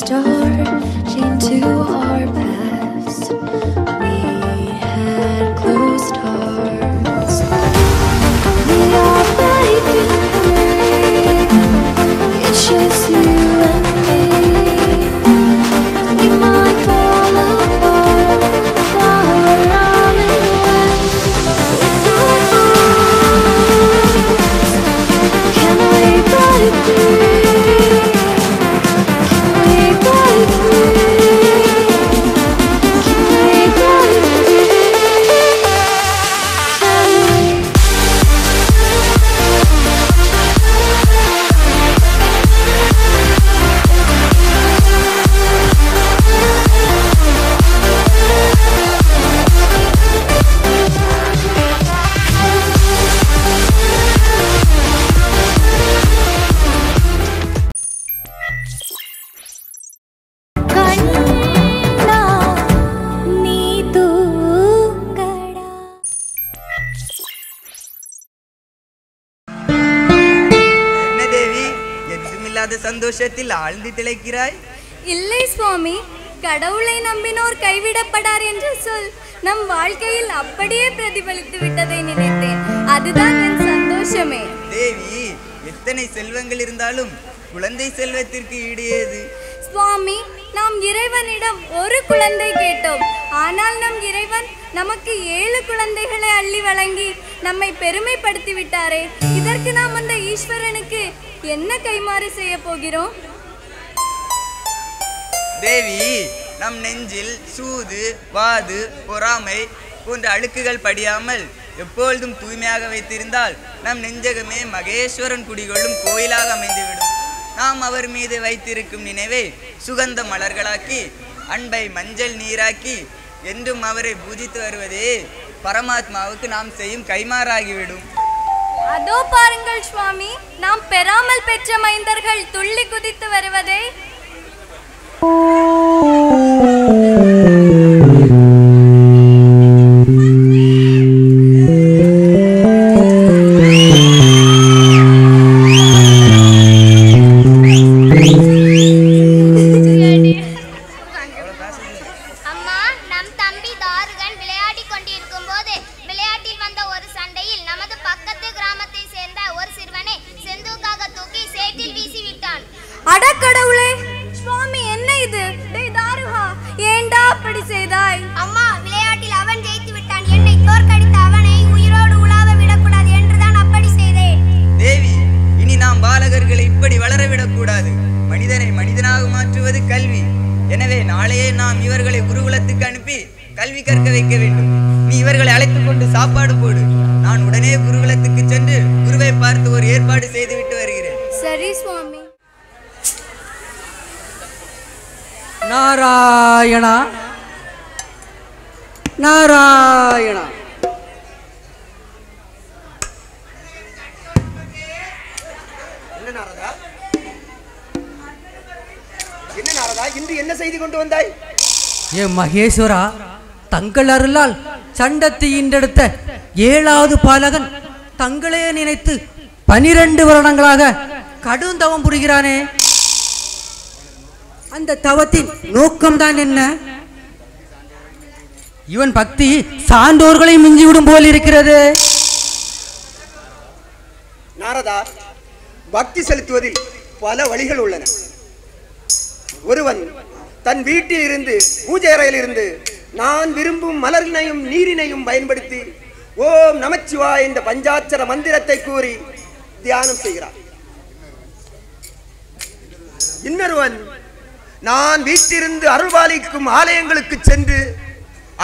start into our past. We had closed hearts. We are breaking free. It's just you and me. We might fall apart while we're running away with our hearts. Can we break free? சந்தோஷத்தில் ஆழ்ந்து திளைக்கிறாய். இல்லை சுவாமி, கடவுளை நம்பினோர் கைவிடப்படார் என்று சொல் நம் வாழ்க்கையில் அப்படியே பிரதிபலித்து விட்டதை நினைத்தேன். அதுதான் என் சந்தோஷமே. தேவி, எத்தனை செல்வங்கள் இருந்தாலும் குழந்தை செல்வத்திற்கு ஈடு ஏது? சுவாமி, நாம் இறைவனிடம் ஒரு குழந்தை கேட்டோம். ஆனால் நம் இறைவன் நமக்கு 7 குழந்தைகளை அள்ளி வழங்கி நம்மை பெருமைப்படுத்தி விட்டாரே. இதற்கு நாம் அந்த ஈஸ்வரனுக்கு என்ன கைமாறு செய்ய போகிறோம்? தேவி, நம் நெஞ்சில் சூது, வாது, பொறாமை போன்ற அழுக்குகள் படியாமல் எப்பொழுதும் தூய்மையாக வைத்திருந்தால் நம் நெஞ்சகமே மகேஸ்வரன் குடிகொள்ளும் கோயிலாக அமைந்துவிடும். நாம் அவர் மீது வைத்திருக்கும் நினைவை சுகந்த மலர்களாக்கி, அன்பை மஞ்சள் நீராக்கி என்றும் அவரை பூஜித்து வருவதே பரமாத்மாவுக்கு நாம் செய்யும் கைமாறாகிவிடும். அதோ பாருங்கள் சுவாமி, நாம் பெறாமல் பெற்ற மைந்தர்கள் துள்ளி குதித்து வருவதே. அடக்கடவுளே, சுவாமி என்ன இது? டேய் தாருகா, ஏண்டா அப்படி செய்தாய்? அம்மா, விளையாட்டில் அவன் ஜெயித்து விட்டான். என்னை தோற்கடித்த அவனை உயிரோடு உலாவ விடக்கூடாது என்றுதான் அப்படி செய்தேன். தேவி, இனி நாம் பாலகர்களை இப்படி வளரவிடக்கூடாது. மனிதனை மனிதனாக மாற்றுவது கல்வி. எனவே நாளையே நாம் இவர்களை குருகுலத்துக்கு அனுப்பி கல்வி கற்க வைக்க வேண்டும். நீ இவர்களை அழைத்துக் கொண்டு சாப்பாடு போடு. நான் உடனே குருகுலத்துக்கு சென்று குருவை பார்த்து ஒரு ஏற்பாடு செய்துவிட்டு வருகிறேன். சரி சுவாமி. நாராயணா நாராயணா. என்ன நாரதா, இன்று என்ன செய்து கொண்டு வந்தாய்? ஏ மகேஸ்வரா, தங்கள் அருளால் சண்டத்தை ஈண்டெடுத்த 7வது பாலகன் தங்களே நினைத்து 12 வருடங்களாக கடும் தவம் புரிகிறானே. அந்த தவத்தின் நோக்கம்தான் என்ன? இவன் பக்தி சான்றோர்களை மிஞ்சிவிடும் போல் இருக்கிறது. நாரதா, பக்தி செலுத்துவதில் பல வழிகள் உள்ளன. ஒருவன் தன் வீட்டில் இருந்து, பூஜை அறையில் இருந்து நான் விரும்பும் மலரினையும் நீரினையும் பயன்படுத்தி ஓம் நமச்சிவாய என்ற பஞ்சாட்சர மந்திரத்தை கூறி தியானம் செய்கிறான். இன்னொருவன் நான் வீட்டிலிருந்து அருள்பாலிக்கும் ஆலயங்களுக்கு சென்று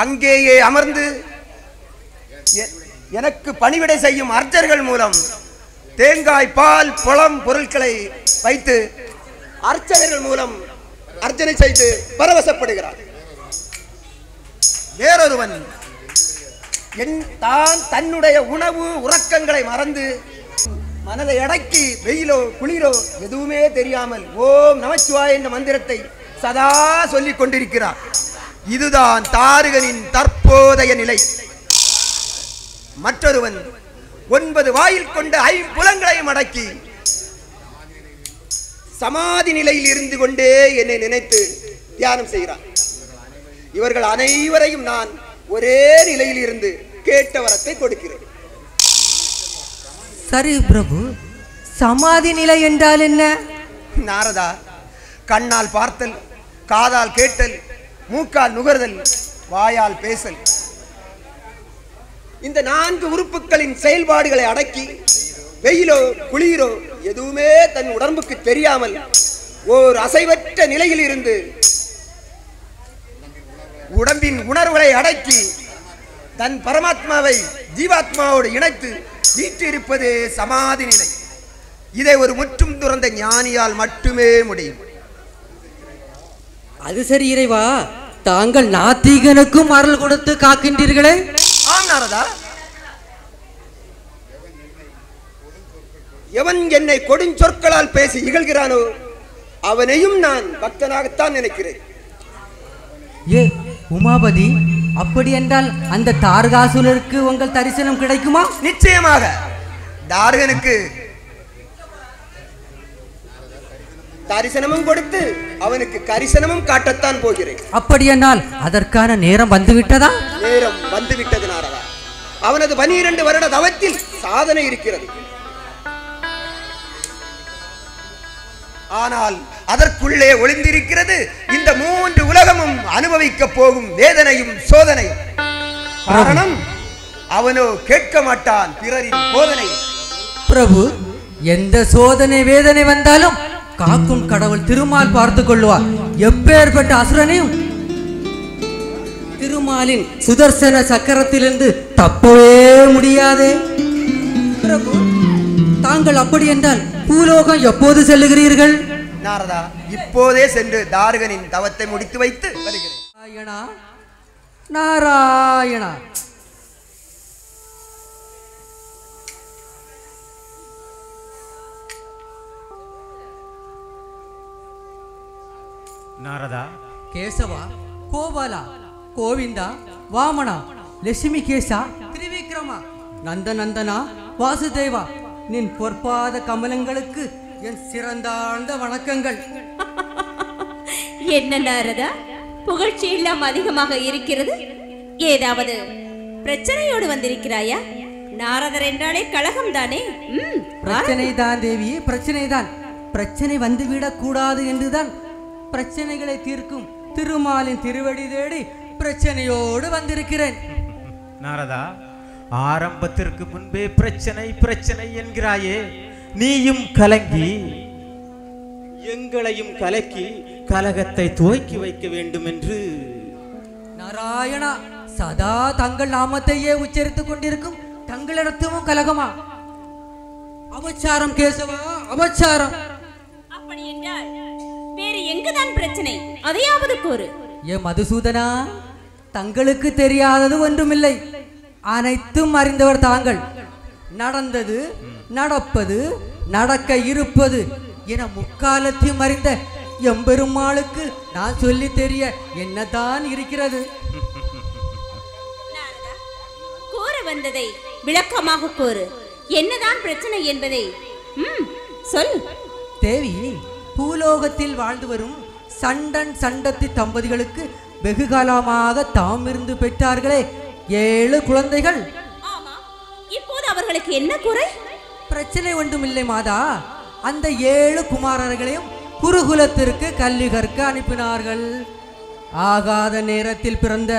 அங்கேயே அமர்ந்து எனக்கு பணிவிடை செய்யும் அர்ச்சர்கள் மூலம் தேங்காய், பால், பழம் பொருட்களை வைத்து அர்ச்சகர்கள் மூலம் அர்ச்சனை செய்து பரவசப்படுகிறார். வேறொருவன் தன்னுடைய உணவு உறக்கங்களை மறந்து மனதை அடக்கி வெயிலோ குளிரோ எதுவுமே தெரியாமல் ஓம் நமச்சிவாய என்ற மந்திரத்தை சதா சொல்லிக் கொண்டிருக்கிறார். இதுதான் தாரகனின் தற்போதைய நிலை. மற்றொருவன் 9 வாயில் கொண்ட 5 புலங்களையும் அடக்கி சமாதி நிலையில் இருந்து கொண்டே என்னை நினைத்து தியானம் செய்கிறார். இவர்கள் அனைவரையும் நான் ஒரே நிலையில் இருந்து கேட்ட வரத்தை கொடுக்கிறேன். சரி பிரபு, சமாதி நிலை என்றால் என்ன? நாரதா, கண்ணால் பார்த்தல், காதால் கேட்டல், மூக்கால் நுகர்தல், வாயால் பேசல், இந்த 4 உறுப்புகளின் செயல்பாடுகளை அடக்கி வெயிலோ குளிரோ எதுவுமே தன் உடம்புக்கு தெரியாமல் ஓர் அசைவற்ற நிலையில் இருந்து உடம்பின் உணர்வுகளை அடக்கி தன் பரமாத்மாவை ஜீவாத்மாவோடு இணைத்து வீட்டு இருப்பது சமாதி நிலை. இதை ஒரு முற்றும் துறந்த ஞானியால் மட்டுமே முடியும். அது சரி இறைவா, தாங்கள் நாத்திகனுக்கும் அருள் கொடுத்து காக்கின்றீர்களே? ஆம் நாரதா, எவன் என்னை கொடுஞ்சொற்களால் பேசி இகழ்கிறானோ அவனையும் நான் பக்தனாகத்தான் நினைக்கிறேன். ஏ உமாபதி, அப்படி என்றால் அந்த தாரகாசுரருக்கு உங்கள் தரிசனம் கிடைக்குமா? நிச்சயமாக. தாரகனுக்கு தரிசனமும் கொடுத்து அவனுக்கு கரிசனமும் காட்டத்தான் போகிறேன். அப்படியென்றால் அதற்கான நேரம் வந்துவிட்டதா? நேரம் வந்துவிட்டது நாரதா. அவனது 12 வருட தவத்தில் சாதனை இருக்கிறது. ஆனால் அதற்குள்ளே ஒளிந்திருக்கிறது இந்த 3 உலகமும் அனுபவிக்க போகும் வேதனையும் சோதனையும். காரணம், அவனோ கேட்க மாட்டான் பிறரின் போதனை. பிரபு, எந்த சோதனை வேதனை வந்தாலும் காக்கும் கடவுள் திருமால் பார்த்துக் கொள்வார். எப்பேற்பட்ட அசுரனையும் திருமாலின் சுதர்சன சக்கரத்திலிருந்து தப்பவே முடியாதே. பிரபு, தாங்கள் அப்படி என்றால் பூலோகம் எப்போது செல்லுகிறீர்கள்? நாரதா, இப்போதே சென்று தாரகனின் தவத்தை முடித்து வைத்து வருகிறேன். நாராயணா நாராயணா. நாரதா, கேசவா, கோபாலா, கோவிந்தா, வாமனா, லட்சுமி கேசா, திரிவிக்ரமா, நந்தநந்தனா, வாசுதேவா, நின் பொற்பாத கமலங்களுக்கு என் சிறந்தாழ்ந்த வணக்கங்கள். என்ன நாரதா, புகழ்ச்சி எல்லாம் அதிகமாக இருக்கிறது. ஏதாவது பிரச்சனையோடு வந்திருக்கிறாயா? நாரதர் என்றாலே கலகம் தானே? பிரச்சனை தான் தேவி, பிரச்சனை தான். பிரச்சனை வந்துவிடக் கூடாது என்றுதான் பிரச்சனைகளை தீர்க்கும் திருமாலின் திருவடி தேடி பிரச்சனையோடு வந்திருக்கிறேன். நாரதா, ஆரம்பத்திற்கு முன்பே பிரச்சனை பிரச்சனை என்கிறாயே, நீயும் கலங்கி எங்களையும் கலக்கி கலகத்தை துவக்கி வைக்க வேண்டும் என்று. நாராயணா, சதா தங்கள் நாமத்தையே உச்சரித்துக் கொண்டிருக்கும் தங்களிடத்தும் கலகமா? அபச்சாரம் கேசவா, அபச்சாரம். அப்படி என்றால் வேறு எங்குதான் பிரச்சனை? அதையாவது கூறு. ஏ மதுசூதனா, தங்களுக்கு தெரியாதது ஒன்றுமில்லை. அனைத்தும் அறிந்தவர் தாங்கள். நடந்தது, நடப்பது, நடக்க இருப்பது என முக்காலத்தையும் அறிந்த எம்பெருமாளுக்கு நான் சொல்லி தெரிய என்னதான் இருக்கிறது? கூற வந்ததை விளக்கமாக கூறு. என்னதான் பிரச்சனை என்பதை சொல். தேவி, பூலோகத்தில் வாழ்ந்து வரும் சண்டன் சண்டத்தி தம்பதிகளுக்கு வெகு காலமாக தாம் இருந்து பெற்றார்களே 7 குழந்தைகள். இப்போது அவர்களுக்கு என்ன குறை? பிரச்சனை ஒன்றுமில்லை மாதா. அந்த 7 குமாரர்களையும் குருகுலத்திற்கு கல்வி கற்க அனுப்பினார்கள். ஆகாத நேரத்தில் பிறந்த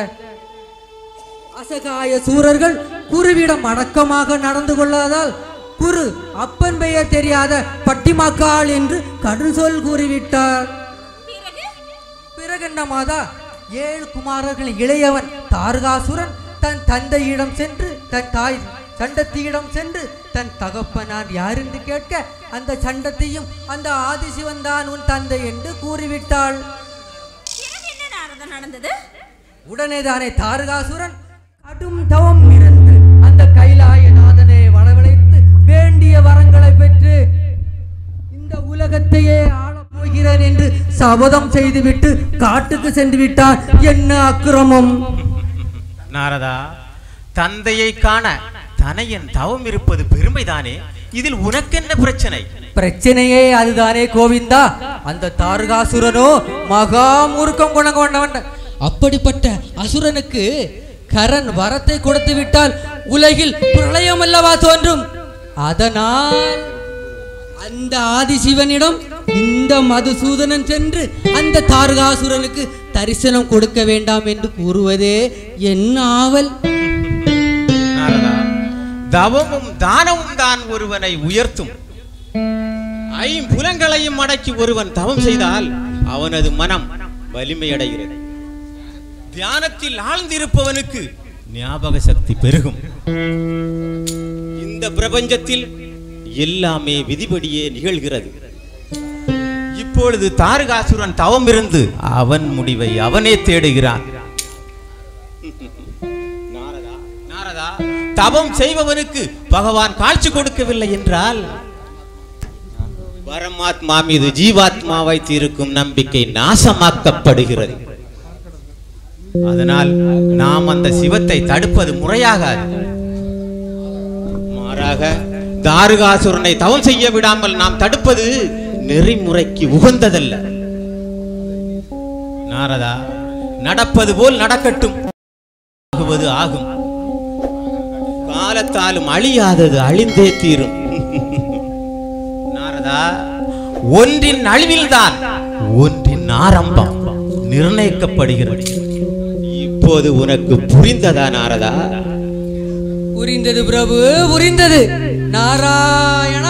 அசகாய சூரர்கள் குருவிடம் அடக்கமாக நடந்து கொள்ளாதால் குரு அப்பன் பெயர் தெரியாத பட்டிமாக்காள் என்று கடுசொல் கூறிவிட்டார். பிறகு என்ன மாதா, 7 குமாரர்கள் இளையவன் தாரகாசுரன் தன் தந்தையிடம் சென்று தன் தாய் சண்டத்தியிடம் சென்று தன் தகப்பனார் யார் என்று கேட்க அந்த சண்டத்தையும் அந்த ஆதிசிவன் தான் உன் தந்தை என்று கூறிவிட்டாள். நடந்தது உடனே தானே தாரகாசுரன் கடும் தவம் இருந்து அந்த கைலாயநாதனை வரவழைத்து வேண்டிய வரங்களை பெற்று இந்த உலகத்தையே ஆளப் போகிறேன் என்று சபதம் செய்துவிட்டு காட்டுக்கு சென்று விட்டார். என்ன அக்கிரமம்! நாரதா, தந்தையை காண தனையன் தவம் இருப்பது பெருமைதானே. இதில் உனக்கென்ன பிரச்சனை? பிரச்சனையே அதுதானே கோவிந்தா. அந்த தாரகாசுரனோ மகா மூர்க்கம் குணம் கொண்டவன். அப்படிப்பட்ட அசுரனுக்கு கரன் வரத்தை கொடுத்து விட்டால் உலகில் பிரளயம் அல்லவா தோன்றும். அதனால் அந்த ஆதிசிவனிடம் இந்த மதுசூதனன் சென்று அந்த தாரகாசுரனுக்கு தரிசனம் கொடுக்க வேண்டாம் என்று கூறுவதே என்ன ஆவல். தவமும் தானமும் தான் ஒருவனை உயர்த்தும். ஐம்புலங்களையும் அடக்கி ஒருவன் தவம் செய்தால் அவனது மனம் வலிமையடைகிறது. தியானத்தில் ஆழ்ந்திருப்பவனுக்கு ஞாபக சக்தி பெருகும். இந்த பிரபஞ்சத்தில் எல்லாமே விதிபடியே நிகழ்கிறது. இப்பொழுது தாரகாசுரன் தவம் இருந்து அவன் முடிவை அவனே தேடுகிறான். நாரதா, தவம் செய்பவனுக்கு பகவான் காட்சி கொடுக்கவில்லை என்றால் பரமாத்மா மீது ஜீவாத்மா வைத்திருக்கும் நம்பிக்கை நாசமாக்கப்படுகிறது. அதனால் நாம் அந்த சிவத்தை தடுப்பது முறையாகாது. மாறாக தாரகாசுரனை தவம் செய்ய விடாமல் நாம் தடுப்பது நெறிமுறைக்கு உகந்ததல்ல. நாரதா, நடப்பது போல் நடக்கட்டும், ஆகுவது ஆகும். காலத்தாலும் அழியாதது அழிந்தே தீரும். நாரதா, ஒன்றின் அழிவில்தான் ஒன்றின் ஆரம்பம் நிர்ணயிக்கப்படுகிறது. இப்போது உனக்கு புரிந்ததா நாரதா? புரிந்தது பிரபு, புரிந்தது. நாராயண